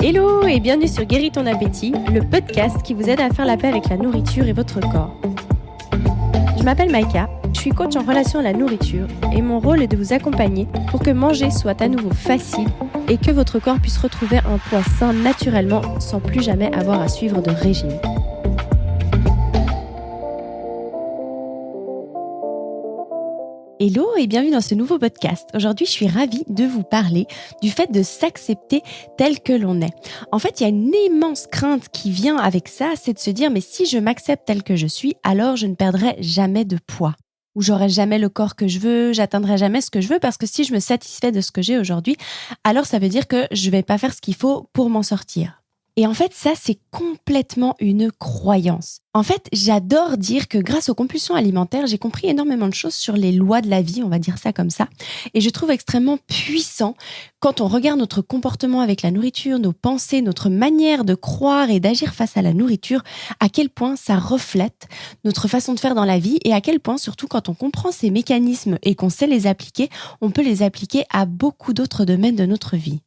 Hello et bienvenue sur Guéris ton appétit, le podcast qui vous aide à faire la paix avec la nourriture et votre corps. Je m'appelle Maïka, je suis coach en relation à la nourriture et mon rôle est de vous accompagner pour que manger soit à nouveau facile et que votre corps puisse retrouver un poids sain naturellement sans plus jamais avoir à suivre de régime. Hello et bienvenue dans ce nouveau podcast. Aujourd'hui, je suis ravie de vous parler du fait de s'accepter tel que l'on est. En fait, il y a une immense crainte qui vient avec ça, c'est de se dire « mais si je m'accepte tel que je suis, alors je ne perdrai jamais de poids ». Ou j'aurai jamais le corps que je veux, j'atteindrai jamais ce que je veux parce que si je me satisfais de ce que j'ai aujourd'hui, alors ça veut dire que je vais pas faire ce qu'il faut pour m'en sortir. Et en fait, ça, c'est complètement une croyance. En fait, j'adore dire que grâce aux compulsions alimentaires, j'ai compris énormément de choses sur les lois de la vie, on va dire ça comme ça. Et je trouve extrêmement puissant quand on regarde notre comportement avec la nourriture, nos pensées, notre manière de croire et d'agir face à la nourriture, à quel point ça reflète notre façon de faire dans la vie et à quel point, surtout quand on comprend ces mécanismes et qu'on sait les appliquer, on peut les appliquer à beaucoup d'autres domaines de notre vie.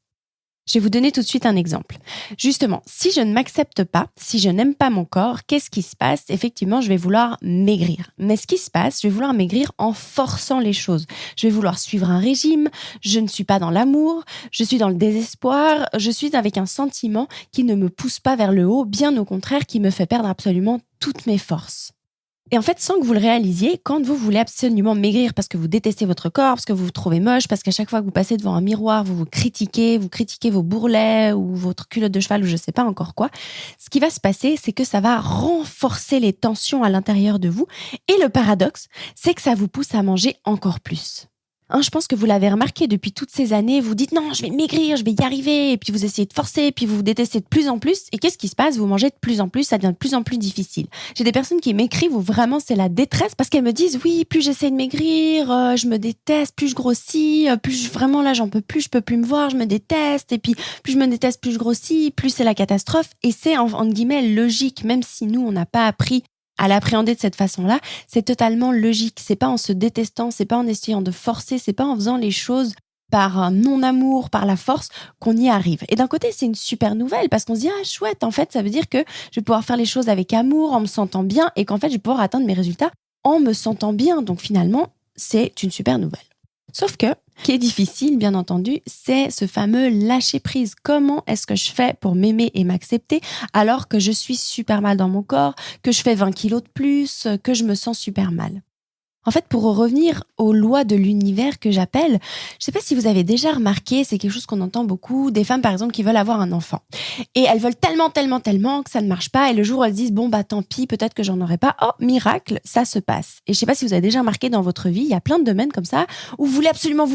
Je vais vous donner tout de suite un exemple. Justement, si je ne m'accepte pas, si je n'aime pas mon corps, qu'est-ce qui se passe ? Effectivement, je vais vouloir maigrir. Mais ce qui se passe, je vais vouloir maigrir en forçant les choses. Je vais vouloir suivre un régime, je ne suis pas dans l'amour, je suis dans le désespoir, je suis avec un sentiment qui ne me pousse pas vers le haut, bien au contraire, qui me fait perdre absolument toutes mes forces. Et en fait, sans que vous le réalisiez, quand vous voulez absolument maigrir parce que vous détestez votre corps, parce que vous vous trouvez moche, parce qu'à chaque fois que vous passez devant un miroir, vous critiquez vos bourrelets ou votre culotte de cheval ou je sais pas encore quoi, ce qui va se passer, c'est que ça va renforcer les tensions à l'intérieur de vous. Et le paradoxe, c'est que ça vous pousse à manger encore plus. Je pense que vous l'avez remarqué depuis toutes ces années, vous dites non, je vais maigrir, je vais y arriver, et puis vous essayez de forcer, puis vous vous détestez de plus en plus, et qu'est-ce qui se passe ? Vous mangez de plus en plus, ça devient de plus en plus difficile. J'ai des personnes qui m'écrivent où vraiment c'est la détresse, parce qu'elles me disent oui, plus j'essaie de maigrir, je me déteste, plus je grossis, vraiment là j'en peux plus, je peux plus me voir, je me déteste, et puis plus je me déteste, plus je grossis, plus c'est la catastrophe, et c'est entre guillemets logique, même si nous on n'a pas appris à l'appréhender de cette façon-là, c'est totalement logique. C'est pas en se détestant, c'est pas en essayant de forcer, c'est pas en faisant les choses par un non-amour, par la force, qu'on y arrive. Et d'un côté, c'est une super nouvelle parce qu'on se dit « Ah, chouette, en fait, ça veut dire que je vais pouvoir faire les choses avec amour, en me sentant bien et qu'en fait, je vais pouvoir atteindre mes résultats en me sentant bien. » Donc finalement, c'est une super nouvelle. Sauf que, ce qui est difficile, bien entendu, c'est ce fameux lâcher-prise. Comment est-ce que je fais pour m'aimer et m'accepter alors que je suis super mal dans mon corps, que je fais 20 kilos de plus, que je me sens super mal ? En fait, pour revenir aux lois de l'univers que j'appelle, je ne sais pas si vous avez déjà remarqué, c'est quelque chose qu'on entend beaucoup, des femmes par exemple qui veulent avoir un enfant. Et elles veulent tellement que ça ne marche pas. Et le jour où elles se disent, bon bah tant pis, peut-être que j'en aurai pas. Oh, miracle, ça se passe. Et je ne sais pas si vous avez déjà remarqué dans votre vie, il y a plein de domaines comme ça, où vous voulez absolument.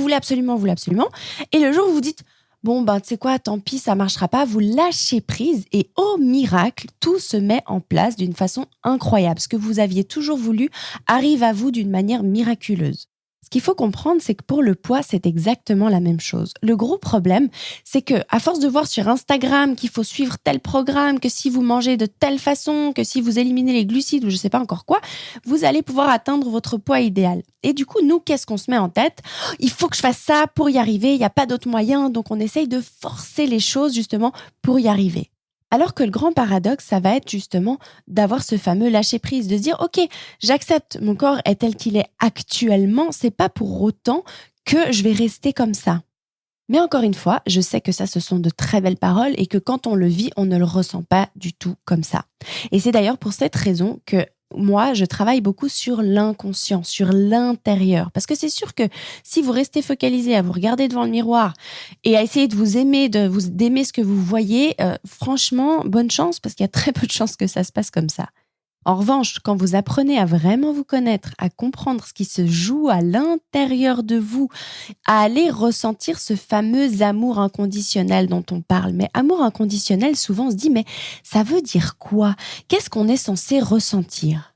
Et le jour où vous dites, bon, tu sais quoi, tant pis, ça marchera pas, vous lâchez prise et au miracle, tout se met en place d'une façon incroyable. Ce que vous aviez toujours voulu arrive à vous d'une manière miraculeuse. Ce qu'il faut comprendre, c'est que pour le poids, c'est exactement la même chose. Le gros problème, c'est que à force de voir sur Instagram qu'il faut suivre tel programme, que si vous mangez de telle façon, que si vous éliminez les glucides ou je sais pas encore quoi, vous allez pouvoir atteindre votre poids idéal. Et du coup, nous, qu'est-ce qu'on se met en tête ? Il faut que je fasse ça pour y arriver, il n'y a pas d'autre moyen, donc on essaye de forcer les choses justement pour y arriver. Alors que le grand paradoxe, ça va être justement d'avoir ce fameux lâcher-prise, de se dire « Ok, j'accepte, mon corps est tel qu'il est actuellement, c'est pas pour autant que je vais rester comme ça. » Mais encore une fois, je sais que ça, ce sont de très belles paroles et que quand on le vit, on ne le ressent pas du tout comme ça. Et c'est d'ailleurs pour cette raison que moi, je travaille beaucoup sur l'inconscient, sur l'intérieur. Parce que c'est sûr que si vous restez focalisé à vous regarder devant le miroir et à essayer de vous aimer, d'aimer ce que vous voyez, franchement, bonne chance parce qu'il y a très peu de chances que ça se passe comme ça. En revanche, quand vous apprenez à vraiment vous connaître, à comprendre ce qui se joue à l'intérieur de vous, à aller ressentir ce fameux amour inconditionnel dont on parle. Mais amour inconditionnel, souvent on se dit, mais ça veut dire quoi ? Qu'est-ce qu'on est censé ressentir ?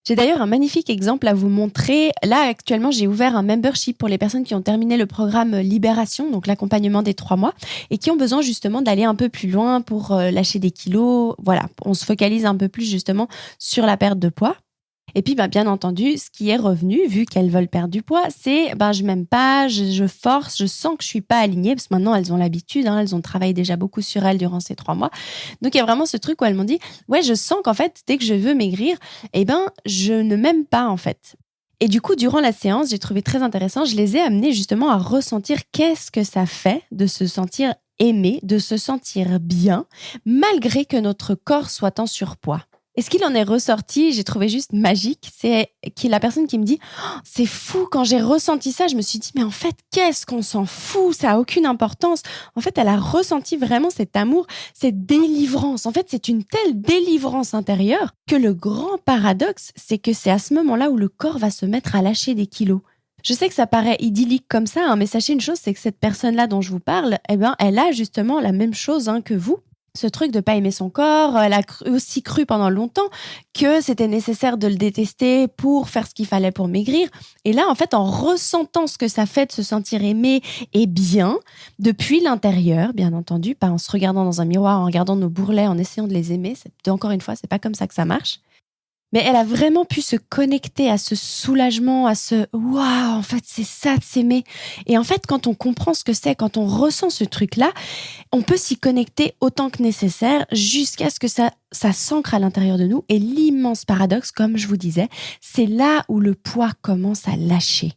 J'ai d'ailleurs un magnifique exemple à vous montrer. Là, actuellement, j'ai ouvert un membership pour les personnes qui ont terminé le programme Libération, donc l'accompagnement des 3 mois, et qui ont besoin justement d'aller un peu plus loin pour lâcher des kilos. Voilà, on se focalise un peu plus justement sur la perte de poids. Et puis, bien entendu, ce qui est revenu, vu qu'elles veulent perdre du poids, c'est je m'aime pas, je force, je sens que je suis pas alignée, parce que maintenant elles ont l'habitude, hein, elles ont travaillé déjà beaucoup sur elles durant ces 3 mois. Donc il y a vraiment ce truc où elles m'ont dit, ouais, je sens qu'en fait, dès que je veux maigrir, je ne m'aime pas en fait. Et du coup, durant la séance, j'ai trouvé très intéressant, je les ai amenées justement à ressentir qu'est-ce que ça fait de se sentir aimé, de se sentir bien, malgré que notre corps soit en surpoids. Et ce qu'il en est ressorti, j'ai trouvé juste magique, c'est la personne qui me dit «Oh, c'est fou, quand j'ai ressenti ça, je me suis dit mais en fait, qu'est-ce qu'on s'en fout, ça a aucune importance». En fait, elle a ressenti vraiment cet amour, cette délivrance. En fait, c'est une telle délivrance intérieure que le grand paradoxe, c'est que c'est à ce moment-là où le corps va se mettre à lâcher des kilos. Je sais que ça paraît idyllique comme ça, hein, mais sachez une chose, c'est que cette personne-là dont je vous parle, elle a justement la même chose que vous. Ce truc de pas aimer son corps, elle a aussi cru pendant longtemps que c'était nécessaire de le détester pour faire ce qu'il fallait pour maigrir. Et là, en fait, en ressentant ce que ça fait de se sentir aimé et bien, depuis l'intérieur, bien entendu, pas en se regardant dans un miroir, en regardant nos bourrelets, en essayant de les aimer. Encore une fois, c'est pas comme ça que ça marche. Mais elle a vraiment pu se connecter à ce soulagement, à ce waouh, en fait, c'est ça de s'aimer. Et en fait, quand on comprend ce que c'est, quand on ressent ce truc-là, on peut s'y connecter autant que nécessaire jusqu'à ce que ça s'ancre à l'intérieur de nous. Et l'immense paradoxe, comme je vous disais, c'est là où le poids commence à lâcher.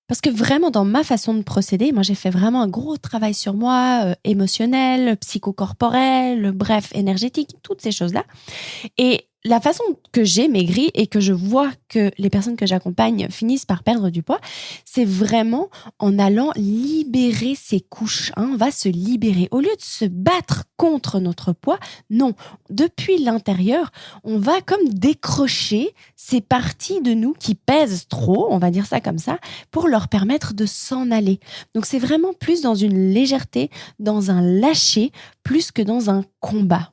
Parce que vraiment, dans ma façon de procéder, moi, j'ai fait vraiment un gros travail sur moi, émotionnel, psychocorporel, bref, énergétique, toutes ces choses-là. Et la façon que j'ai maigri et que je vois que les personnes que j'accompagne finissent par perdre du poids, c'est vraiment en allant libérer ces couches. On va se libérer. Au lieu de se battre contre notre poids, non. Depuis l'intérieur, on va comme décrocher ces parties de nous qui pèsent trop, on va dire ça comme ça, pour leur permettre de s'en aller. Donc c'est vraiment plus dans une légèreté, dans un lâcher, plus que dans un combat.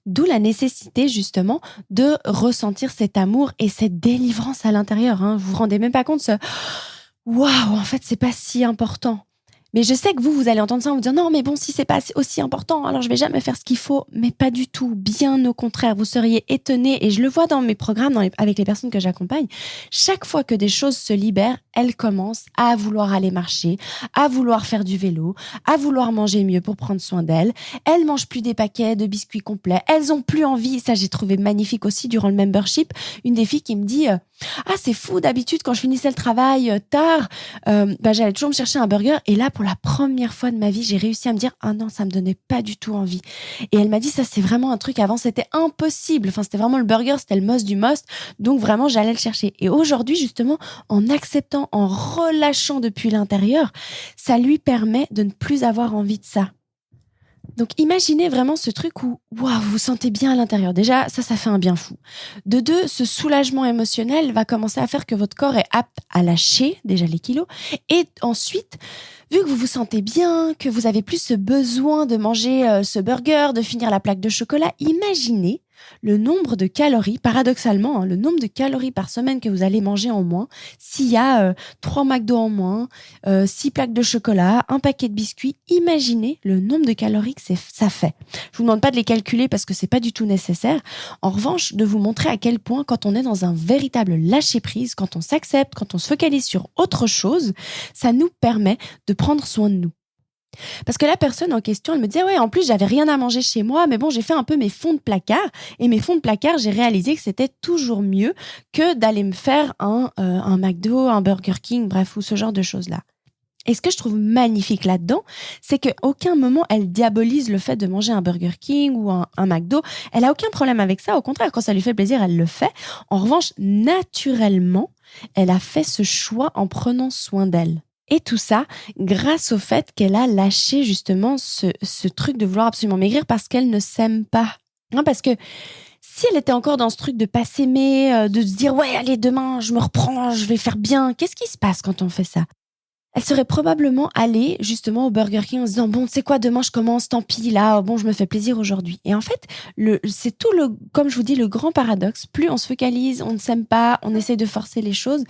D'où la nécessité justement de ressentir cet amour et cette délivrance à l'intérieur. Vous vous rendez même pas compte, waouh, en fait, c'est pas si important. Mais je sais que vous allez entendre ça en vous disant non, mais bon, si c'est pas aussi important, alors je vais jamais faire ce qu'il faut. Mais pas du tout. Bien au contraire, vous seriez étonnés. Et je le vois dans mes programmes, avec les personnes que j'accompagne. Chaque fois que des choses se libèrent, elles commencent à vouloir aller marcher, à vouloir faire du vélo, à vouloir manger mieux pour prendre soin d'elles. Elles mangent plus des paquets de biscuits complets. Elles ont plus envie. Ça, j'ai trouvé magnifique aussi durant le membership. Une des filles qui me dit ah, c'est fou, d'habitude, quand je finissais le travail tard, j'allais toujours me chercher un burger. Et là, pour la première fois de ma vie, j'ai réussi à me dire ah non, ça me donnait pas du tout envie. Et elle m'a dit ça, c'est vraiment un truc, avant c'était impossible. Enfin, c'était vraiment le burger, c'était le most du most. Donc vraiment, j'allais le chercher. Et aujourd'hui, justement, en acceptant, en relâchant depuis l'intérieur, ça lui permet de ne plus avoir envie de ça. Donc imaginez vraiment ce truc où waouh, vous vous sentez bien à l'intérieur. Déjà, ça fait un bien fou. De deux, ce soulagement émotionnel va commencer à faire que votre corps est apte à lâcher déjà les kilos. Et ensuite, vu que vous vous sentez bien, que vous avez plus ce besoin de manger ce burger, de finir la plaque de chocolat, imaginez le nombre de calories, paradoxalement, le nombre de calories par semaine que vous allez manger en moins s'il y a 3 McDo en moins, 6 plaques de chocolat, un paquet de biscuits. Imaginez le nombre de calories que ça fait. Je vous demande pas de les calculer parce que c'est pas du tout nécessaire. En revanche, de vous montrer à quel point, quand on est dans un véritable lâcher-prise, quand on s'accepte, quand on se focalise sur autre chose, ça nous permet de prendre soin de nous. Parce que la personne en question, elle me disait ouais, en plus j'avais rien à manger chez moi, mais bon, j'ai fait un peu mes fonds de placard, et mes fonds de placard, j'ai réalisé que c'était toujours mieux que d'aller me faire un McDo, un Burger King, bref, ou ce genre de choses-là. Et ce que je trouve magnifique là-dedans, c'est qu'à aucun moment elle diabolise le fait de manger un Burger King ou un McDo. Elle a aucun problème avec ça. Au contraire, quand ça lui fait plaisir, elle le fait. En revanche, naturellement, elle a fait ce choix en prenant soin d'elle. Et tout ça grâce au fait qu'elle a lâché justement ce truc de vouloir absolument maigrir parce qu'elle ne s'aime pas. Parce que si elle était encore dans ce truc de pas s'aimer, de se dire « ouais, allez, demain, je me reprends, je vais faire bien », qu'est-ce qui se passe quand on fait ça ? Elle serait probablement allée justement au Burger King en se disant « bon, tu sais quoi, demain je commence, tant pis, là, bon, je me fais plaisir aujourd'hui ». Et en fait, c'est tout comme je vous dis, le grand paradoxe. Plus on se focalise, on ne s'aime pas, on essaie de forcer les choses,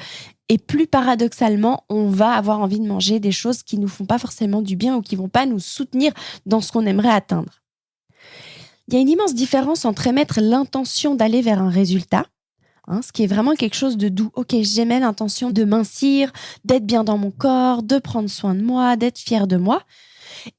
et plus paradoxalement, on va avoir envie de manger des choses qui nous font pas forcément du bien ou qui vont pas nous soutenir dans ce qu'on aimerait atteindre. Il y a une immense différence entre émettre l'intention d'aller vers un résultat, hein, ce qui est vraiment quelque chose de doux. Ok, j'aimais l'intention de mincir, d'être bien dans mon corps, de prendre soin de moi, d'être fière de moi.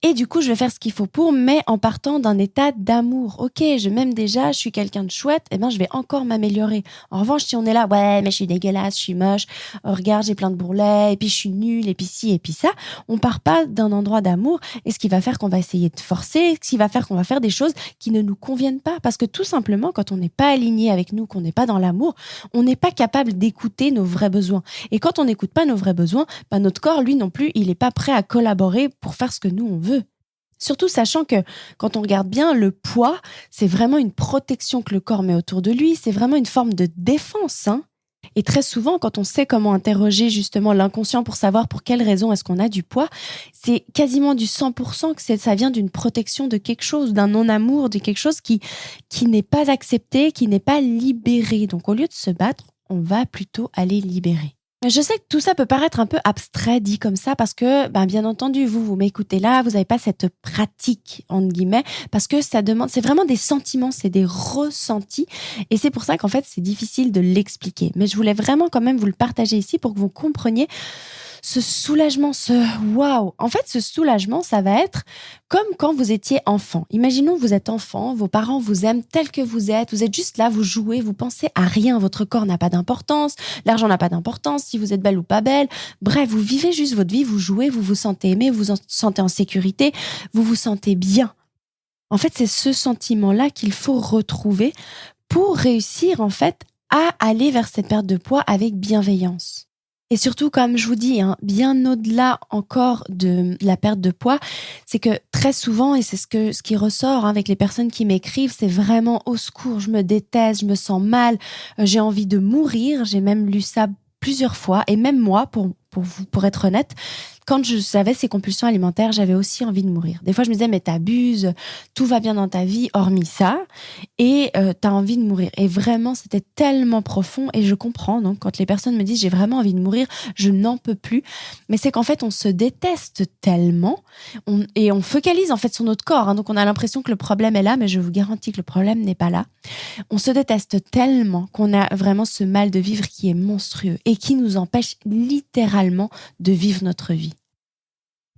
Et du coup, je vais faire ce qu'il faut pour, mais en partant d'un état d'amour. Ok, je m'aime déjà, je suis quelqu'un de chouette, eh ben, je vais encore m'améliorer. En revanche, si on est là, ouais, mais je suis dégueulasse, je suis moche, regarde, j'ai plein de bourrelets, et puis je suis nulle, et puis ci, et puis ça, on part pas d'un endroit d'amour, et ce qui va faire qu'on va essayer de forcer, ce qui va faire qu'on va faire des choses qui ne nous conviennent pas. Parce que tout simplement, quand on n'est pas aligné avec nous, qu'on n'est pas dans l'amour, on n'est pas capable d'écouter nos vrais besoins. Et quand on n'écoute pas nos vrais besoins, ben, notre corps, lui non plus, il n'est pas prêt à collaborer pour faire ce que nous, on veut. Surtout sachant que quand on regarde bien, le poids, c'est vraiment une protection que le corps met autour de lui, c'est vraiment une forme de défense, hein. Et très souvent, quand on sait comment interroger justement l'inconscient pour savoir pour quelles raisons est-ce qu'on a du poids, c'est quasiment du 100% que ça vient d'une protection de quelque chose, d'un non-amour, de quelque chose qui n'est pas accepté, qui n'est pas libéré. Donc au lieu de se battre, on va plutôt aller libérer. Je sais que tout ça peut paraître un peu abstrait dit comme ça parce que, ben, bien entendu, vous m'écoutez là, vous n'avez pas cette pratique, entre guillemets, parce que ça demande, c'est vraiment des sentiments, c'est des ressentis. Et c'est pour ça qu'en fait, c'est difficile de l'expliquer. Mais je voulais vraiment quand même vous le partager ici pour que vous compreniez ce soulagement, ce waouh. En fait, ce soulagement, ça va être comme quand vous étiez enfant. Imaginons, vous êtes enfant, vos parents vous aiment tel que vous êtes juste là, vous jouez, vous pensez à rien, votre corps n'a pas d'importance, l'argent n'a pas d'importance, si vous êtes belle ou pas belle. Bref, vous vivez juste votre vie, vous jouez, vous vous sentez aimé, vous vous sentez en sécurité, vous vous sentez bien. En fait, c'est ce sentiment-là qu'il faut retrouver pour réussir, en fait, à aller vers cette perte de poids avec bienveillance. Et surtout, comme je vous dis, hein, bien au-delà encore de la perte de poids, c'est que très souvent, et c'est ce qui ressort hein, avec les personnes qui m'écrivent, c'est vraiment au secours, je me déteste, je me sens mal, j'ai envie de mourir. J'ai même lu ça plusieurs fois, et même moi, pour être honnête, quand j'avais ces compulsions alimentaires, j'avais aussi envie de mourir. Des fois, je me disais, mais t'abuses, tout va bien dans ta vie, hormis ça, et t'as envie de mourir. Et vraiment, c'était tellement profond, et je comprends. Donc, quand les personnes me disent, j'ai vraiment envie de mourir, je n'en peux plus. Mais c'est qu'en fait, on se déteste tellement, et on focalise en fait sur notre corps. Hein, donc, on a l'impression que le problème est là, mais je vous garantis que le problème n'est pas là. On se déteste tellement qu'on a vraiment ce mal de vivre qui est monstrueux et qui nous empêche littéralement de vivre notre vie.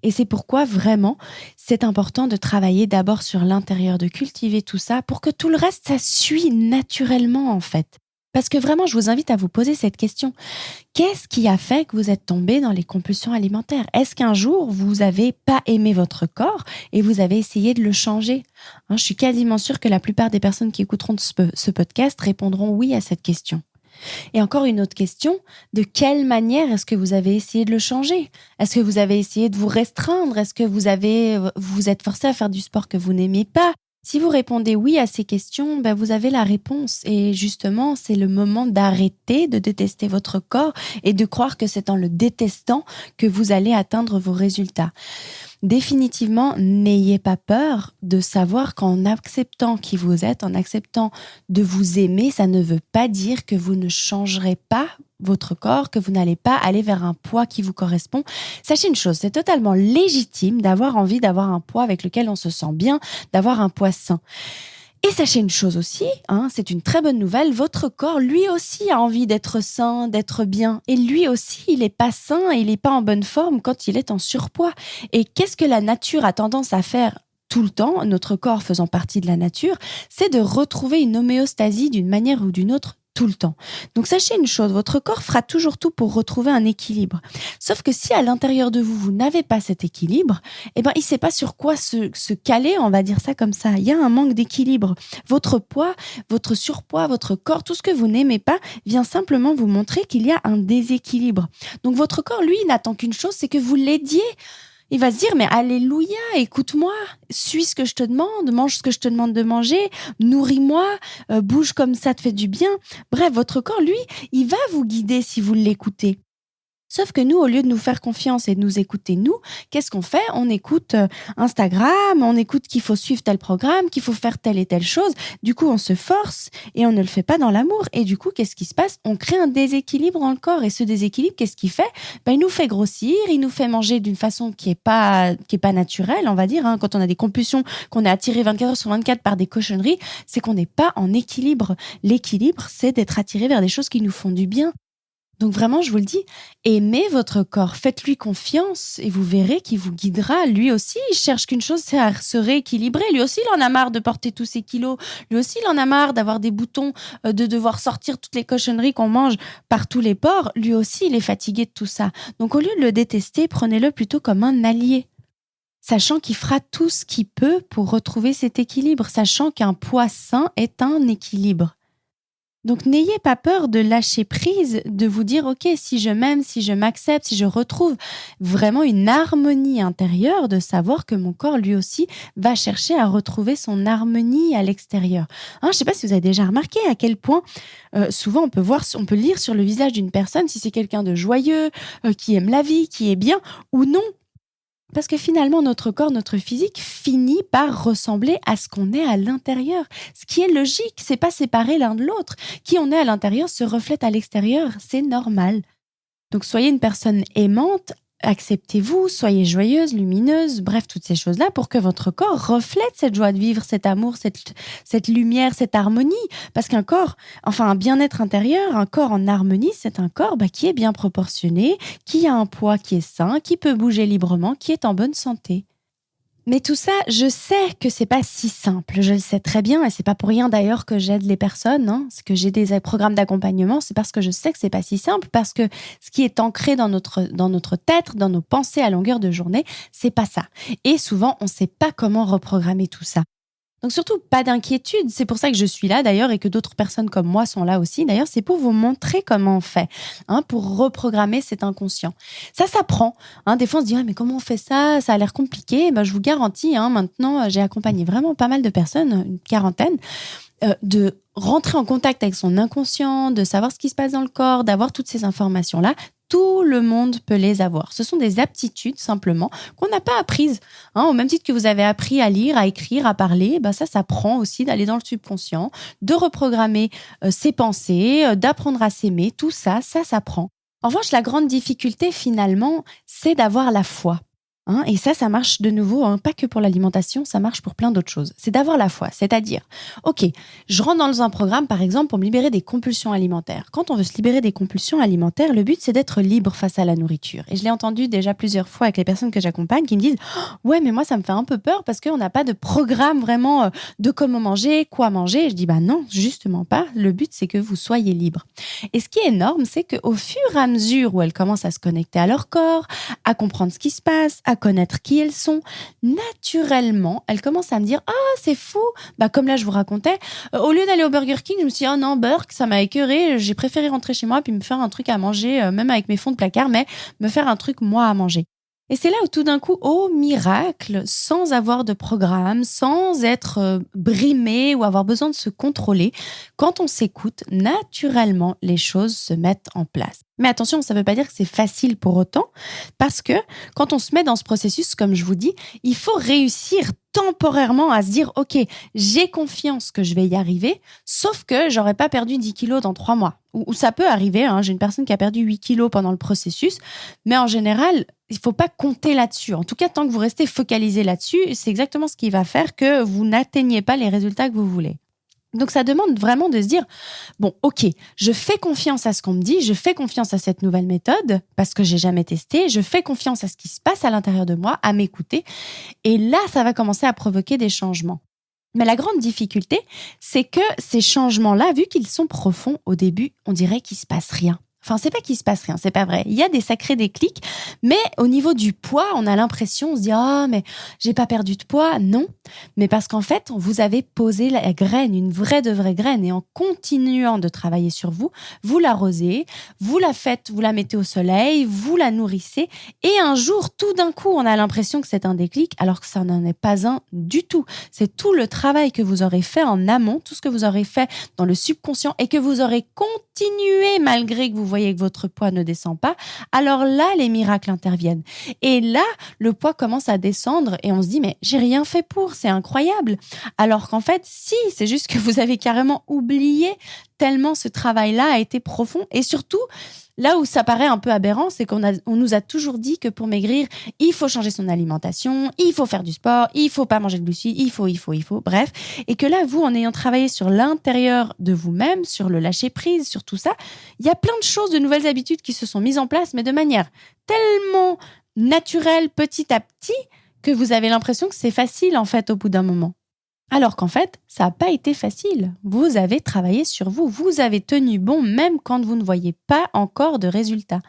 Et c'est pourquoi vraiment, c'est important de travailler d'abord sur l'intérieur, de cultiver tout ça pour que tout le reste, ça suit naturellement en fait. Parce que vraiment, je vous invite à vous poser cette question. Qu'est-ce qui a fait que vous êtes tombé dans les compulsions alimentaires? Est-ce qu'un jour, vous n'avez pas aimé votre corps et vous avez essayé de le changer? Je suis quasiment sûre que la plupart des personnes qui écouteront ce podcast répondront oui à cette question. Et encore une autre question, de quelle manière est-ce que vous avez essayé de le changer? Est-ce que vous avez essayé de vous restreindre? Est-ce que vous êtes forcé à faire du sport que vous n'aimez pas? Si vous répondez oui à ces questions, vous avez la réponse. Et justement, c'est le moment d'arrêter de détester votre corps et de croire que c'est en le détestant que vous allez atteindre vos résultats. Définitivement, n'ayez pas peur de savoir qu'en acceptant qui vous êtes, en acceptant de vous aimer, ça ne veut pas dire que vous ne changerez pas votre corps, que vous n'allez pas aller vers un poids qui vous correspond. Sachez une chose, c'est totalement légitime d'avoir envie d'avoir un poids avec lequel on se sent bien, d'avoir un poids sain. Et sachez une chose aussi, c'est une très bonne nouvelle, votre corps, lui aussi, a envie d'être sain, d'être bien. Et lui aussi, il n'est pas sain, il n'est pas en bonne forme quand il est en surpoids. Et qu'est-ce que la nature a tendance à faire tout le temps, notre corps faisant partie de la nature, c'est de retrouver une homéostasie d'une manière ou d'une autre tout le temps. Donc sachez une chose, votre corps fera toujours tout pour retrouver un équilibre. Sauf que si à l'intérieur de vous, vous n'avez pas cet équilibre, il ne sait pas sur quoi se caler, on va dire ça comme ça. Il y a un manque d'équilibre. Votre poids, votre surpoids, votre corps, tout ce que vous n'aimez pas vient simplement vous montrer qu'il y a un déséquilibre. Donc votre corps, lui, n'attend qu'une chose, c'est que vous l'aidiez. Il va se dire, mais alléluia, écoute-moi, suis ce que je te demande, mange ce que je te demande de manger, nourris-moi, bouge comme ça te fait du bien. Bref, votre corps, lui, il va vous guider si vous l'écoutez. Sauf que nous, au lieu de nous faire confiance et de nous écouter nous, qu'est-ce qu'on fait? On écoute Instagram, on écoute qu'il faut suivre tel programme, qu'il faut faire telle et telle chose. Du coup, on se force et on ne le fait pas dans l'amour. Et du coup, qu'est-ce qui se passe? On crée un déséquilibre dans le corps. Et ce déséquilibre, qu'est-ce qu'il fait? Il nous fait grossir, il nous fait manger d'une façon qui est pas naturelle, on va dire. Quand on a des compulsions, qu'on est attiré 24 heures sur 24 par des cochonneries, c'est qu'on n'est pas en équilibre. L'équilibre, c'est d'être attiré vers des choses qui nous font du bien. Donc vraiment, je vous le dis, aimez votre corps, faites-lui confiance et vous verrez qu'il vous guidera. Lui aussi, il cherche qu'une chose, c'est à se rééquilibrer. Lui aussi, il en a marre de porter tous ses kilos. Lui aussi, il en a marre d'avoir des boutons, de devoir sortir toutes les cochonneries qu'on mange par tous les pores. Lui aussi, il est fatigué de tout ça. Donc au lieu de le détester, prenez-le plutôt comme un allié, sachant qu'il fera tout ce qu'il peut pour retrouver cet équilibre, sachant qu'un poids sain est un équilibre. Donc n'ayez pas peur de lâcher prise, de vous dire OK, si je m'aime, si je m'accepte, si je retrouve vraiment une harmonie intérieure, de savoir que mon corps lui aussi va chercher à retrouver son harmonie à l'extérieur. Je ne sais pas si vous avez déjà remarqué à quel point souvent on peut lire sur le visage d'une personne si c'est quelqu'un de joyeux, qui aime la vie, qui est bien ou non. Parce que finalement, notre corps, notre physique finit par ressembler à ce qu'on est à l'intérieur. Ce qui est logique, c'est pas séparer l'un de l'autre. Qui on est à l'intérieur se reflète à l'extérieur, c'est normal. Donc soyez une personne aimante, acceptez-vous, soyez joyeuse, lumineuse, bref, toutes ces choses-là pour que votre corps reflète cette joie de vivre, cet amour, cette lumière, cette harmonie. Parce qu'un corps, un bien-être intérieur, un corps en harmonie, c'est un corps qui est bien proportionné, qui a un poids qui est sain, qui peut bouger librement, qui est en bonne santé. Mais tout ça, je sais que c'est pas si simple. Je le sais très bien et c'est pas pour rien d'ailleurs que j'aide les personnes. C'est que j'ai des programmes d'accompagnement. C'est parce que je sais que c'est pas si simple, parce que ce qui est ancré dans notre tête, dans nos pensées à longueur de journée, c'est pas ça. Et souvent, on sait pas comment reprogrammer tout ça. Donc surtout, pas d'inquiétude. C'est pour ça que je suis là d'ailleurs et que d'autres personnes comme moi sont là aussi. D'ailleurs, c'est pour vous montrer comment on fait, pour reprogrammer cet inconscient. Ça s'apprend. Des fois, on se dit, mais comment on fait ça? Ça a l'air compliqué. Je vous garantis, maintenant, j'ai accompagné vraiment pas mal de personnes, une quarantaine, de rentrer en contact avec son inconscient, de savoir ce qui se passe dans le corps, d'avoir toutes ces informations-là. Tout le monde peut les avoir. Ce sont des aptitudes simplement qu'on n'a pas apprises. Au même titre que vous avez appris à lire, à écrire, à parler, ça s'apprend aussi d'aller dans le subconscient, de reprogrammer ses pensées, d'apprendre à s'aimer. Tout ça, ça s'apprend. En revanche, la grande difficulté finalement, c'est d'avoir la foi. Et ça marche de nouveau, pas que pour l'alimentation, ça marche pour plein d'autres choses. C'est d'avoir la foi, c'est-à-dire, OK, je rentre dans un programme, par exemple, pour me libérer des compulsions alimentaires. Quand on veut se libérer des compulsions alimentaires, le but, c'est d'être libre face à la nourriture. Et je l'ai entendu déjà plusieurs fois avec les personnes que j'accompagne qui me disent « Ouais, mais moi, ça me fait un peu peur parce qu'on n'a pas de programme vraiment de comment manger, quoi manger. » Et je dis « Non, justement pas. Le but, c'est que vous soyez libre. » Et ce qui est énorme, c'est qu'au fur et à mesure où elles commencent à se connecter à leur corps, à comprendre ce qui se passe, à connaître qui elles sont, naturellement, elles commencent à me dire « Ah, c'est fou !» Comme là, je vous racontais, au lieu d'aller au Burger King, je me suis dit « Oh non, Burger, ça m'a écœuré. J'ai préféré rentrer chez moi puis me faire un truc à manger, même avec mes fonds de placard, mais me faire un truc, moi, à manger. » Et c'est là où tout d'un coup, au miracle, sans avoir de programme, sans être brimé ou avoir besoin de se contrôler, quand on s'écoute, naturellement, les choses se mettent en place. Mais attention, ça ne veut pas dire que c'est facile pour autant, parce que quand on se met dans ce processus, comme je vous dis, il faut réussir temporairement à se dire « Ok, j'ai confiance que je vais y arriver, sauf que j'aurais pas perdu 10 kilos dans 3 mois. » Ou ça peut arriver, j'ai une personne qui a perdu 8 kilos pendant le processus, mais en général, il ne faut pas compter là-dessus. En tout cas, tant que vous restez focalisé là-dessus, c'est exactement ce qui va faire que vous n'atteignez pas les résultats que vous voulez. Donc, ça demande vraiment de se dire, bon, OK, je fais confiance à ce qu'on me dit, je fais confiance à cette nouvelle méthode parce que j'ai jamais testé, je fais confiance à ce qui se passe à l'intérieur de moi, à m'écouter. Et là, ça va commencer à provoquer des changements. Mais la grande difficulté, c'est que ces changements-là, vu qu'ils sont profonds, au début, on dirait qu'il se passe rien. C'est pas qu'il se passe rien, c'est pas vrai. Il y a des sacrés déclics, mais au niveau du poids, on a l'impression, on se dit « Ah, mais j'ai pas perdu de poids. » Non, mais parce qu'en fait, vous avez posé la graine, une vraie de vraie graine, et en continuant de travailler sur vous, vous l'arrosez, vous la faites, vous la mettez au soleil, vous la nourrissez, et un jour, tout d'un coup, on a l'impression que c'est un déclic, alors que ça n'en est pas un du tout. C'est tout le travail que vous aurez fait en amont, tout ce que vous aurez fait dans le subconscient, et que vous aurez continué malgré que vous voyez voyez que votre poids ne descend pas, alors là, les miracles interviennent. Et là, le poids commence à descendre et on se dit, mais j'ai rien fait pour, c'est incroyable. Alors qu'en fait, si, c'est juste que vous avez carrément oublié tellement ce travail-là a été profond. Et surtout, là où ça paraît un peu aberrant, c'est qu'on nous a toujours dit que pour maigrir, il faut changer son alimentation, il faut faire du sport, il faut pas manger de glucides, il faut, bref. Et que là, vous, en ayant travaillé sur l'intérieur de vous-même, sur le lâcher-prise, sur tout ça, il y a plein de choses, de nouvelles habitudes qui se sont mises en place, mais de manière tellement naturelle, petit à petit, que vous avez l'impression que c'est facile, en fait, au bout d'un moment. Alors qu'en fait, ça n'a pas été facile. Vous avez travaillé sur vous, vous avez tenu bon même quand vous ne voyez pas encore de résultats.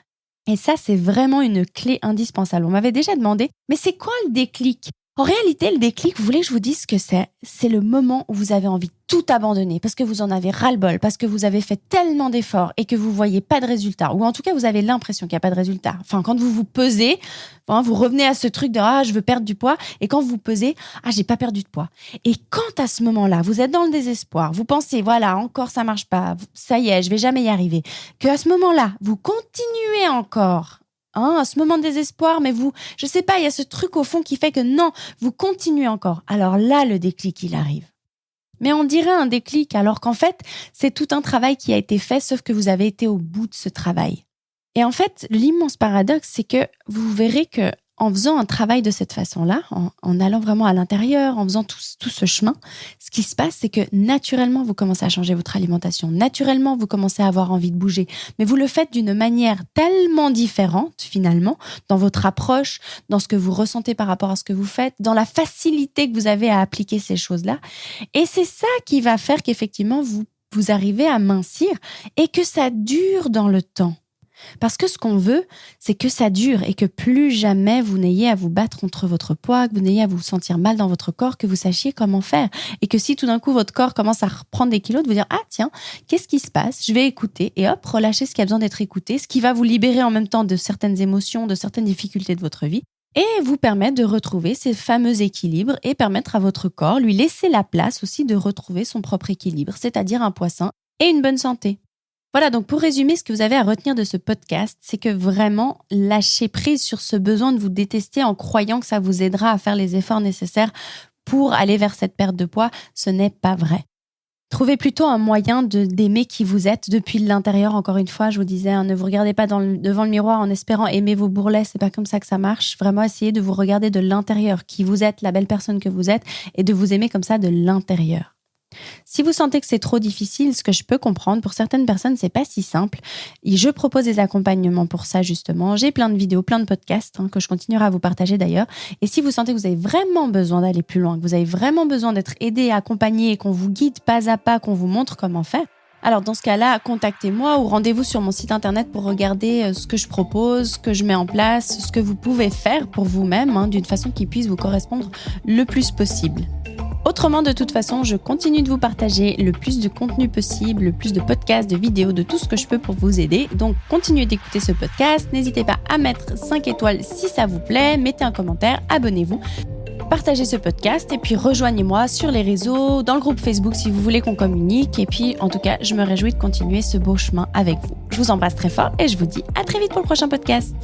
Et ça, c'est vraiment une clé indispensable. On m'avait déjà demandé, mais c'est quoi le déclic ? En réalité, le déclic, vous voulez que je vous dise ce que c'est ? C'est le moment où vous avez envie de tout abandonner parce que vous en avez ras-le-bol, parce que vous avez fait tellement d'efforts et que vous voyez pas de résultats, ou en tout cas, vous avez l'impression qu'il n'y a pas de résultats. Enfin, quand vous vous pesez, vous revenez à ce truc de « Ah, je veux perdre du poids » et quand vous pesez « Ah, j'ai pas perdu de poids ». Et quand à ce moment-là, vous êtes dans le désespoir, vous pensez « Voilà, encore ça marche pas, ça y est, je vais jamais y arriver », qu'à ce moment-là, vous continuez encore à ce moment de désespoir, mais vous, je sais pas, il y a ce truc au fond qui fait que non, vous continuez encore. Alors là, le déclic, il arrive. Mais on dirait un déclic, alors qu'en fait, c'est tout un travail qui a été fait, sauf que vous avez été au bout de ce travail. Et en fait, l'immense paradoxe, c'est que vous verrez que en faisant un travail de cette façon-là, en allant vraiment à l'intérieur, en faisant tout ce chemin, ce qui se passe, c'est que naturellement, vous commencez à changer votre alimentation. Naturellement, vous commencez à avoir envie de bouger. Mais vous le faites d'une manière tellement différente, finalement, dans votre approche, dans ce que vous ressentez par rapport à ce que vous faites, dans la facilité que vous avez à appliquer ces choses-là. Et c'est ça qui va faire qu'effectivement, vous arrivez à mincir et que ça dure dans le temps. Parce que ce qu'on veut, c'est que ça dure et que plus jamais vous n'ayez à vous battre contre votre poids, que vous n'ayez à vous sentir mal dans votre corps, que vous sachiez comment faire. Et que si tout d'un coup votre corps commence à reprendre des kilos, de vous dire « Ah tiens, qu'est-ce qui se passe ? Je vais écouter » et hop, relâcher ce qui a besoin d'être écouté, ce qui va vous libérer en même temps de certaines émotions, de certaines difficultés de votre vie et vous permettre de retrouver ces fameux équilibres et permettre à votre corps, lui laisser la place aussi de retrouver son propre équilibre, c'est-à-dire un poids sain et une bonne santé. Voilà, donc pour résumer, ce que vous avez à retenir de ce podcast, c'est que vraiment, lâchez prise sur ce besoin de vous détester en croyant que ça vous aidera à faire les efforts nécessaires pour aller vers cette perte de poids, ce n'est pas vrai. Trouvez plutôt un moyen d'aimer qui vous êtes depuis l'intérieur. Encore une fois, je vous disais, ne vous regardez pas devant le miroir en espérant aimer vos bourrelets, c'est pas comme ça que ça marche. Vraiment, essayez de vous regarder de l'intérieur, qui vous êtes, la belle personne que vous êtes, et de vous aimer comme ça de l'intérieur. Si vous sentez que c'est trop difficile, ce que je peux comprendre, pour certaines personnes, c'est pas si simple. Et je propose des accompagnements pour ça, justement. J'ai plein de vidéos, plein de podcasts que je continuerai à vous partager d'ailleurs. Et si vous sentez que vous avez vraiment besoin d'aller plus loin, que vous avez vraiment besoin d'être aidé, accompagné, qu'on vous guide pas à pas, qu'on vous montre comment faire, alors dans ce cas-là, contactez-moi ou rendez-vous sur mon site internet pour regarder ce que je propose, ce que je mets en place, ce que vous pouvez faire pour vous-même, d'une façon qui puisse vous correspondre le plus possible. Autrement, de toute façon, je continue de vous partager le plus de contenu possible, le plus de podcasts, de vidéos, de tout ce que je peux pour vous aider. Donc, continuez d'écouter ce podcast. N'hésitez pas à mettre 5 étoiles si ça vous plaît. Mettez un commentaire, abonnez-vous, partagez ce podcast et puis rejoignez-moi sur les réseaux, dans le groupe Facebook si vous voulez qu'on communique. Et puis, en tout cas, je me réjouis de continuer ce beau chemin avec vous. Je vous embrasse très fort et je vous dis à très vite pour le prochain podcast.